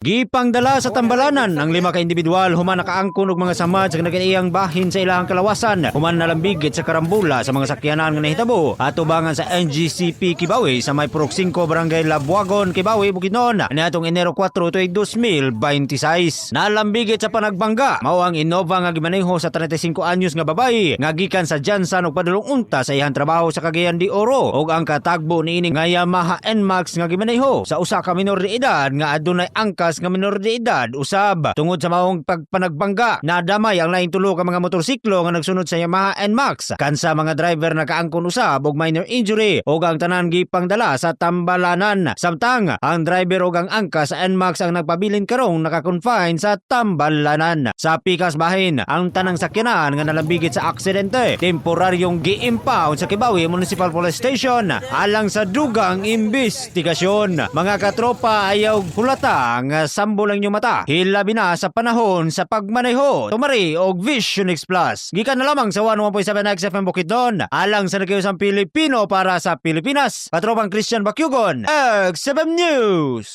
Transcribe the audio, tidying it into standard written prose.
Gipangdala sa tambalanan ang 5 ka individual human nakaangkon og mga samad sa naganaiyang bahin sa ilahang kalawasan. Human nalambigit sa karambula sa mga sakyanan nga nahitabo atubangan sa NGCP Kibawi sa may Purok 5 Barangay Labuagon, Kibawi, Bukidnon niadtong Enero 4 tuig 2026. Nalambigit sa panagbangga mao ang Innova nga gimaneho sa 35 anyos nga babayi nga gikan sa Jansan ug padulong unta sa iyang trabaho sa Cagayan de Oro ug ang katagbo niini nga Yamaha NMAX nga gimaneho sa usa ka minor de edad nga adunay angkas nga minor de edad usab. Tungod sa maong pagpanagbangga nadamay ang laing tulo ka mga motorsiklo nga nagsunod sa Yamaha NMAX. Kansa mga driver nakaangkon usab og minor injury ug ang tanan gipangdala sa tambalanan. Samtang ang driver ug ang angkas sa NMAX ang nagpabilin karong naka-confine sa tambalanan. Sa pikas bahin ang tanang sakyanan nga nalambigit sa aksidente temporaryong gi-impound sa Kibawi Municipal Police Station alang sa dugang imbestigasyon. Mga katropa, ayaw hulata nga sambo lang yung mata. Hilabi na sa panahon sa pagmaneho. Tumari og Vision X Plus. Gikan na lamang sa 101.7 XFM Bukidnon. Alang sa nagkayosang Pilipino para sa Pilipinas. Katropang Christian Bakyugon, XFM News.